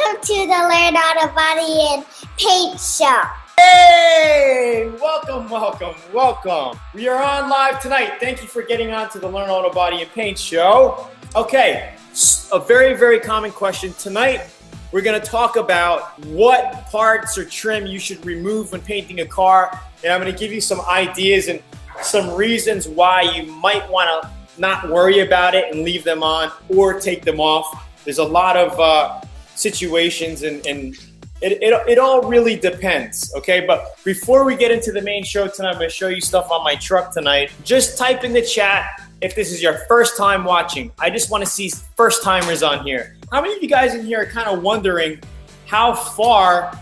Welcome to the Learn Auto Body and Paint Show. Hey, welcome. We are on live tonight. Thank you for getting on to the Learn Auto Body and Paint Show. Okay, a very common question tonight. We're going to talk about what parts or trim you should remove when painting a car, and I'm going to give you some ideas and some reasons why you might want to not worry about it and leave them on or take them off. There's a lot of situations and it all really depends, okay? But before we get into the main show tonight, I'm going to show you stuff on my truck tonight. Just type in the chat if this is your first time watching. I just want to see first timers on here. How many of you guys in here are kind of wondering how far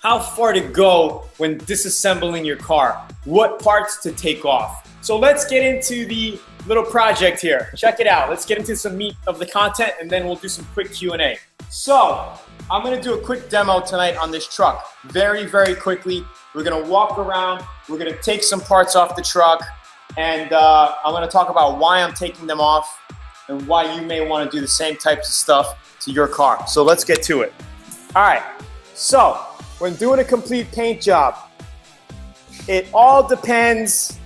to go when disassembling your car? What parts to take off? So let's get into the little project here. Check it out. Let's get into some meat of the content and then we'll do some quick Q&A. So I'm going to do a quick demo tonight on this truck. Very quickly. We're going to walk around. We're going to take some parts off the truck. And I'm going to talk about why I'm taking them off and why you may want to do the same types of stuff to your car. So let's get to it. All right. So when doing a complete paint job, it all depends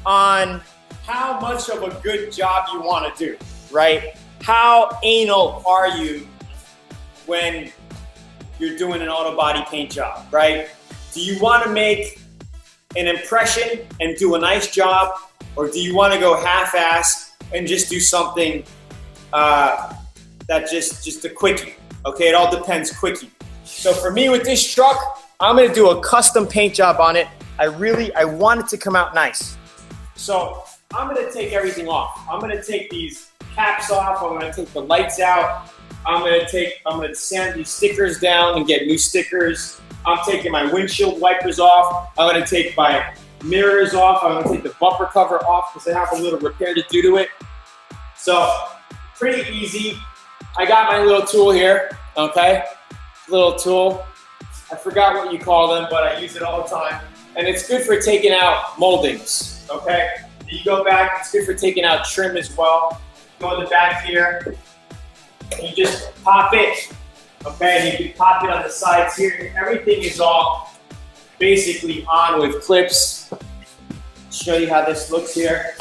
on how much of a good job you want to do, right? How anal are you when you're doing an auto body paint job, right? Do you want to make an impression and do a nice job, or do you want to go half-ass and just do something that just a quickie? Okay, it all depends quickie. So for me with this truck, I'm going to do a custom paint job on it. I want it to come out nice. So I'm going to take everything off. I'm going to take these caps off. I'm going to take the lights out. I'm going to sand these stickers down and get new stickers. I'm taking my windshield wipers off. I'm going to take my mirrors off. I'm going to take the bumper cover off because I have a little repair to do to it. So pretty easy. I got my little tool here, okay? Little tool. I forgot what you call them, but I use it all the time. And it's good for taking out moldings, okay? You go back, it's good for taking out trim as well. Go in the back here, and you just pop it, okay? And you can pop it on the sides here. Everything is all basically on with clips. Show you how this looks here.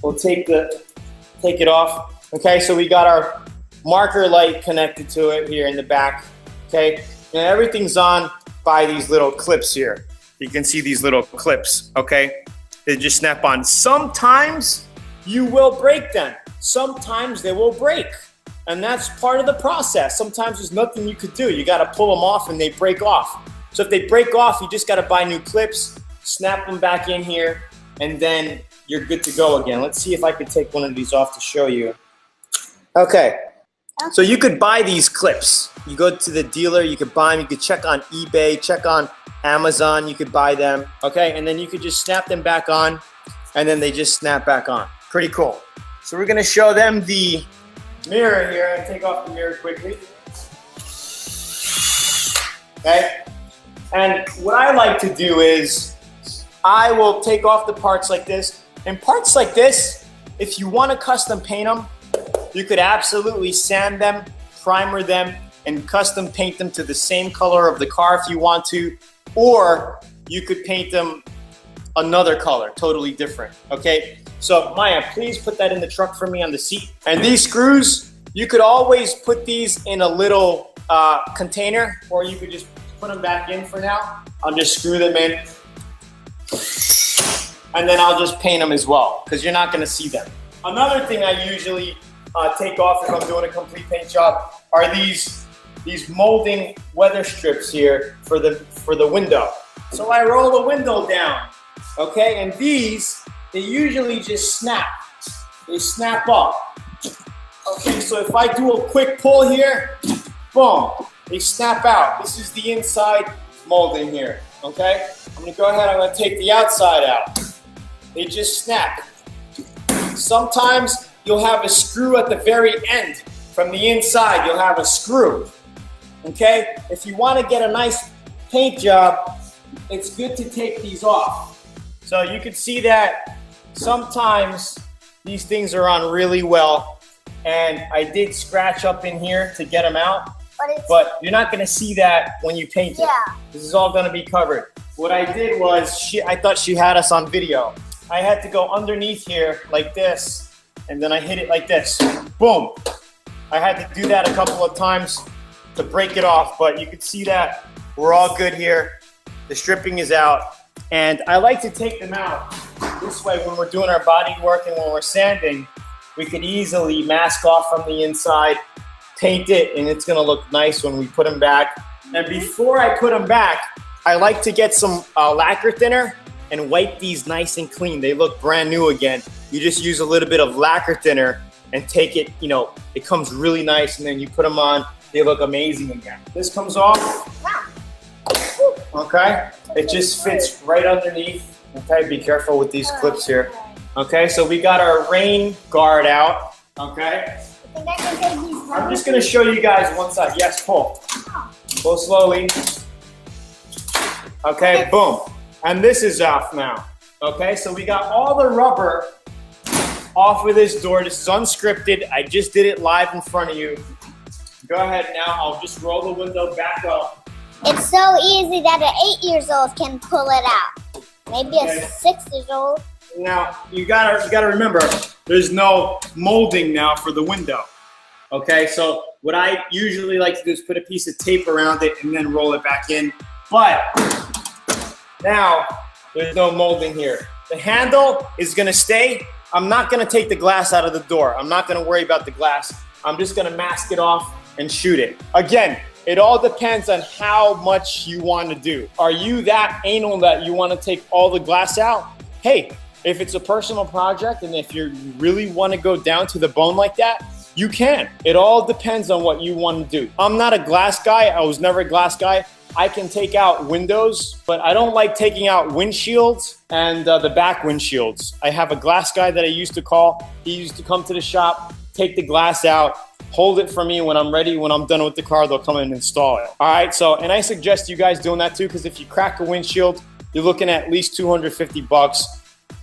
We'll take it off. Okay, so we got our marker light connected to it here in the back, okay? And everything's on by these little clips here. You can see these little clips, okay? They just snap on. Sometimes you will break them. Sometimes they will break. And that's part of the process. Sometimes there's nothing you could do. You got to pull them off and they break off. So if they break off, you just got to buy new clips, snap them back in here, and then you're good to go again. Let's see if I could take one of these off to show you. Okay. So you could buy these clips. You go to the dealer, you could buy them. You could check on eBay, check on Amazon, you could buy them, okay? And then you could just snap them back on, and then they just snap back on. Pretty cool. So we're gonna show them the mirror here. And take off the mirror quickly. Okay? And what I like to do is I will take off the parts like this. And parts like this, if you wanna custom paint them, you could absolutely sand them, primer them, and custom paint them to the same color of the car if you want to. Or you could paint them another color, totally different, okay? So Maya, please put that in the truck for me on the seat. And these screws, you could always put these in a little container, or you could just put them back in for now. I'll just screw them in. And then I'll just paint them as well, because you're not gonna see them. Another thing I usually take off if I'm doing a complete paint job are these molding weather strips here for the window. So I roll the window down, okay? And these, they usually just snap. They snap up. Okay, so if I do a quick pull here, boom, they snap out. This is the inside molding here, okay? I'm gonna go ahead, I'm gonna take the outside out. They just snap. Sometimes you'll have a screw at the very end. From the inside, you'll have a screw. Okay? If you want to get a nice paint job, it's good to take these off. So you can see that sometimes these things are on really well. And I did scratch up in here to get them out. but you're not gonna see that when you paint it. Yeah. This is all gonna be covered. What I did was, I thought she had us on video. I had to go underneath here like this, and then I hit it like this. Boom. I had to do that a couple of times to break it off, but you can see that we're all good here. The stripping is out, and I like to take them out. This way, when we're doing our body work and when we're sanding, we can easily mask off from the inside, paint it, and it's gonna look nice when we put them back. And before I put them back, I like to get some lacquer thinner and wipe these nice and clean. They look brand new again. You just use a little bit of lacquer thinner and take it, you know, it comes really nice, and then you put them on, they look amazing again. This comes off, okay? It just fits right underneath. Okay, be careful with these clips here. Okay, so we got our rain guard out, okay? I think I can take these. I'm just gonna show you guys one side. Yes, pull. Pull slowly. Okay, boom. And this is off now. Okay, so we got all the rubber off of this door. This is unscripted. I just did it live in front of you. Go ahead now. I'll just roll the window back up. It's so easy that an 8-year-old can pull it out. Maybe Okay. a 6-year-old. Now you gotta remember, there's no molding now for the window. Okay, so what I usually like to do is put a piece of tape around it and then roll it back in. But now there's no molding here. The handle is gonna stay. I'm not gonna take the glass out of the door. I'm not gonna worry about the glass. I'm just gonna mask it off and shoot it. Again, it all depends on how much you want to do. Are you that anal that you want to take all the glass out? Hey, if it's a personal project and if you really want to go down to the bone like that, you can. It all depends on what you want to do. I'm not a glass guy. I was never a glass guy. I can take out windows, but I don't like taking out windshields and the back windshields. I have a glass guy that I used to call. He used to come to the shop, take the glass out, hold it for me. When I'm ready, when I'm done with the car, they'll come and install it. All right, so, and I suggest you guys doing that too, because if you crack a windshield, you're looking at least 250 bucks,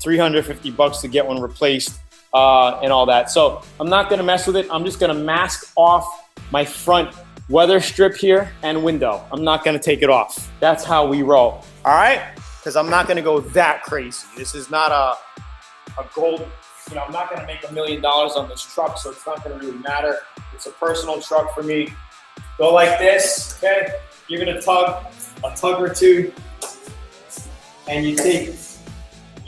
350 bucks to get one replaced and all that. So I'm not gonna mess with it. I'm just gonna mask off my front weather strip here and window. I'm not gonna take it off. That's how we roll, all right? Because I'm not gonna go that crazy. This is not a gold, you know, I'm not gonna make $1 million on this truck, so it's not gonna really matter. It's a personal truck for me. Go like this, okay? Give it a tug or two, and you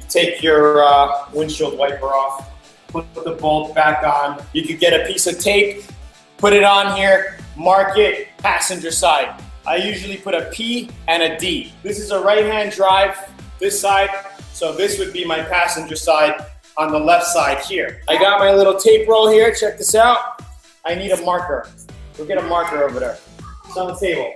take your windshield wiper off, put the bolt back on. You could get a piece of tape, put it on here, mark it, passenger side. I usually put a P and a D. This is a right-hand drive, this side, so this would be my passenger side on the left side here. I got my little tape roll here, check this out. I need a marker. Go get a marker over there. It's on the table.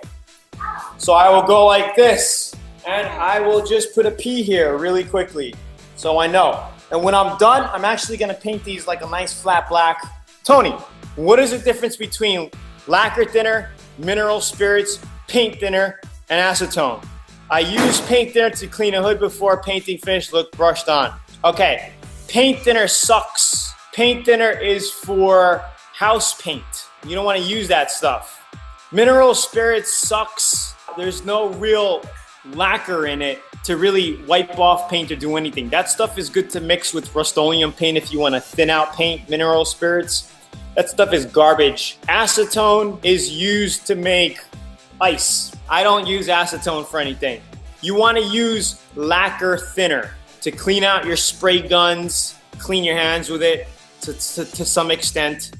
So I will go like this, and I will just put a P here really quickly, so I know. And when I'm done, I'm actually gonna paint these like a nice flat black. Tony, what is the difference between lacquer thinner, mineral spirits, paint thinner, and acetone? I use paint thinner to clean a hood before painting finish look brushed on. Okay, paint thinner sucks. Paint thinner is for house paint. You don't want to use that stuff. Mineral spirits sucks. There's no real lacquer in it to really wipe off paint or do anything. That stuff is good to mix with Rust-Oleum paint if you want to thin out paint. Mineral spirits, that stuff is garbage. Acetone is used to make ice. I don't use acetone for anything. You want to use lacquer thinner to clean out your spray guns, clean your hands with it to some extent.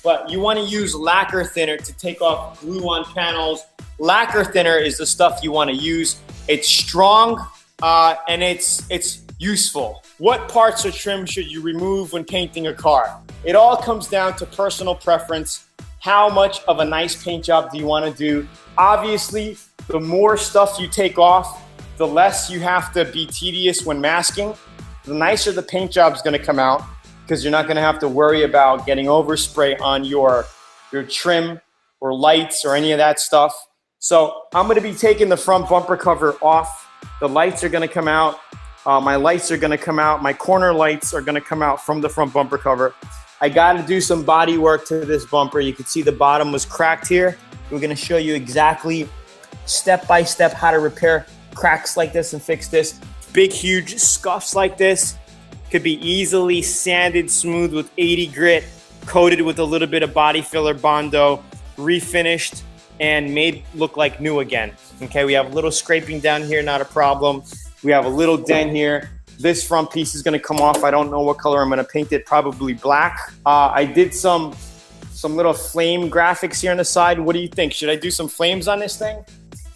But you want to use lacquer thinner to take off glue on panels. Lacquer thinner is the stuff you want to use. It's strong and it's useful. What parts or trim should you remove when painting a car? It all comes down to personal preference. How much of a nice paint job do you want to do? Obviously, the more stuff you take off, the less you have to be tedious when masking. The nicer the paint job is going to come out, because you're not going to have to worry about getting overspray on your trim or lights or any of that stuff. So I'm going to be taking the front bumper cover off. The lights are going to come out. My lights are going to come out. My corner lights are going to come out from the front bumper cover. I got to do some body work to this bumper. You can see the bottom was cracked here. We're gonna show you exactly step by step how to repair cracks like this and fix this. Big, huge scuffs like this could be easily sanded smooth with 80 grit, coated with a little bit of body filler Bondo, refinished, and made look like new again. Okay, we have a little scraping down here, not a problem. We have a little dent here. This front piece is gonna come off. I don't know what color I'm gonna paint it, probably black. I did some little flame graphics here on the side. What do you think? Should I do some flames on this thing?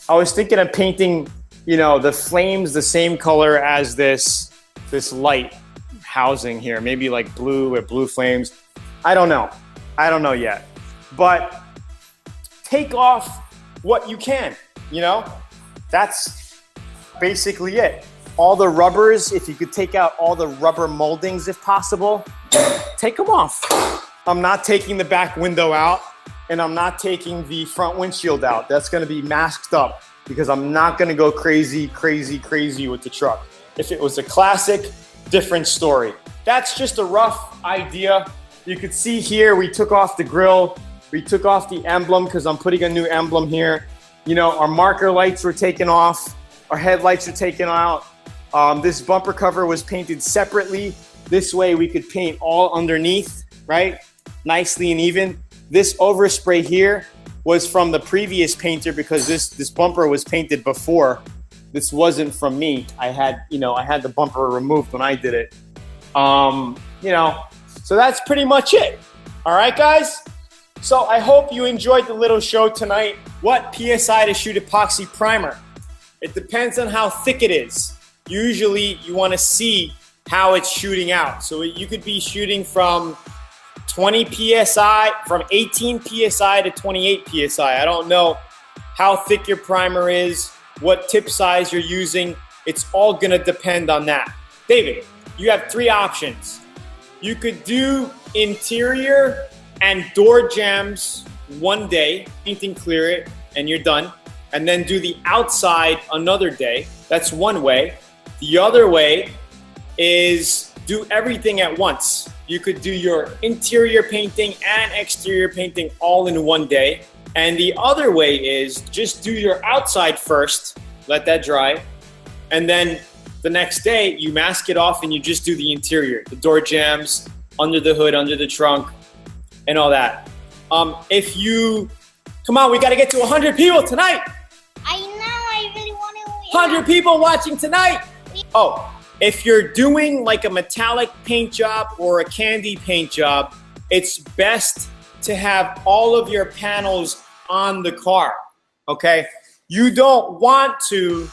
I was thinking of painting, you know, the flames the same color as this light housing here. Maybe like blue with blue flames. I don't know. I don't know yet. But take off what you can, you know? That's basically it. All the rubbers, if you could take out all the rubber moldings if possible, take them off. I'm not taking the back window out, and I'm not taking the front windshield out. That's gonna be masked up because I'm not gonna go crazy with the truck. If it was a classic, different story. That's just a rough idea. You could see here, we took off the grill, we took off the emblem because I'm putting a new emblem here. You know, our marker lights were taken off, our headlights are taken out. This bumper cover was painted separately. This way we could paint all underneath, right? Nicely and even. This overspray here was from the previous painter because this bumper was painted before. This wasn't from me. I had the bumper removed when I did it. You know, so that's pretty much it. All right, guys? So I hope you enjoyed the little show tonight. What PSI to shoot epoxy primer? It depends on how thick it is. Usually you want to see how it's shooting out. So you could be shooting from 20 PSI, from 18 PSI to 28 PSI. I don't know how thick your primer is, what tip size you're using. It's all gonna depend on that. David, you have 3 options. You could do interior and door jambs one day, paint and clear it, and you're done. And then do the outside another day. That's one way. The other way is do everything at once. You could do your interior painting and exterior painting all in one day. And the other way is just do your outside first, let that dry. And then the next day you mask it off and you just do the interior, the door jambs, under the hood, under the trunk, and all that. Come on, we gotta get to 100 people tonight. I know, I really want to. 100 people watching tonight. Oh, if you're doing like a metallic paint job or a candy paint job, it's best to have all of your panels on the car, okay? You don't want to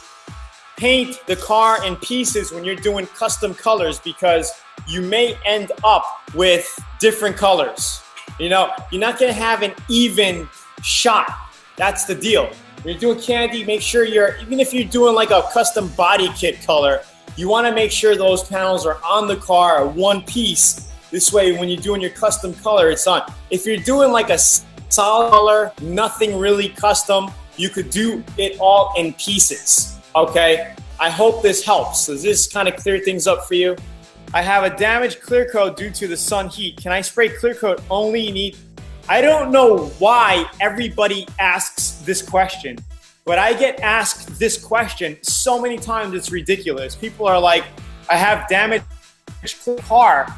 paint the car in pieces when you're doing custom colors because you may end up with different colors. You know, you're not gonna have an even shot. That's the deal. When you're doing candy, make sure even if you're doing like a custom body kit color, you wanna make sure those panels are on the car, one piece. This way, when you're doing your custom color, it's on. If you're doing like a solid color, nothing really custom, you could do it all in pieces, okay? I hope this helps. Does this kind of clear things up for you? I have a damaged clear coat due to the sun heat. Can I spray clear coat only I don't know why everybody asks this question, but I get asked this question so many times it's ridiculous. People are like, I have damaged car.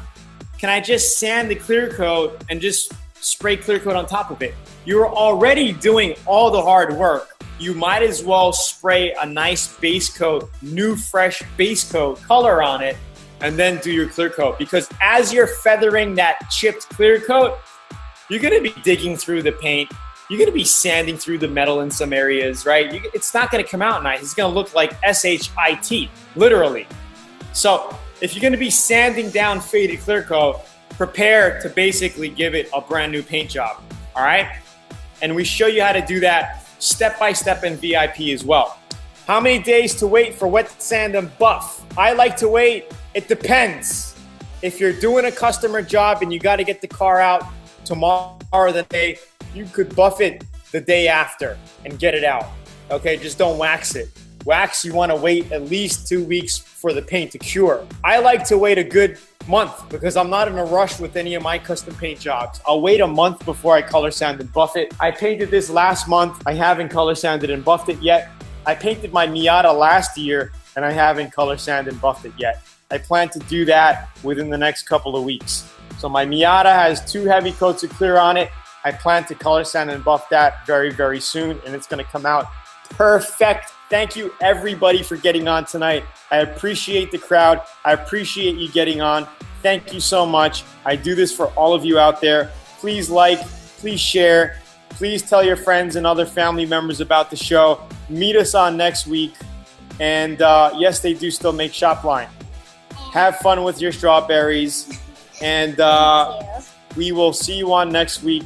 Can I just sand the clear coat and just spray clear coat on top of it? You're already doing all the hard work. You might as well spray a nice base coat, new fresh base coat color on it, and then do your clear coat. Because as you're feathering that chipped clear coat, you're gonna be digging through the paint. You're gonna be sanding through the metal in some areas, right? It's not gonna come out nice. It's gonna look like SHIT, literally. So if you're gonna be sanding down faded clear coat, prepare to basically give it a brand new paint job, all right? And we show you how to do that step by step in VIP as well. How many days to wait for wet sand and buff? I like to wait. It depends. If you're doing a customer job and you got to get the car out tomorrow or the day, you could buff it the day after and get it out. Okay, just don't wax it. Wax, you want to wait at least 2 weeks for the paint to cure. I like to wait a good month because I'm not in a rush with any of my custom paint jobs. I'll wait a month before I color sand and buff it. I painted this last month. I haven't color sanded and buffed it yet. I painted my Miata last year and I haven't color sanded and buffed it yet. I plan to do that within the next couple of weeks. So my Miata has 2 heavy coats of clear on it. I plan to color sand and buff that very, very soon, and it's gonna come out perfect. Thank you everybody for getting on tonight. I appreciate the crowd. I appreciate you getting on. Thank you so much. I do this for all of you out there. Please like, please share, please tell your friends and other family members about the show. Meet us on next week. And yes, they do still make Shopline. Have fun with your strawberries. And we will see you on next week.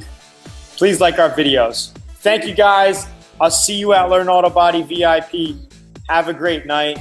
Please like our videos. Thank you guys. I'll see you at Learn Auto Body VIP. Have a great night.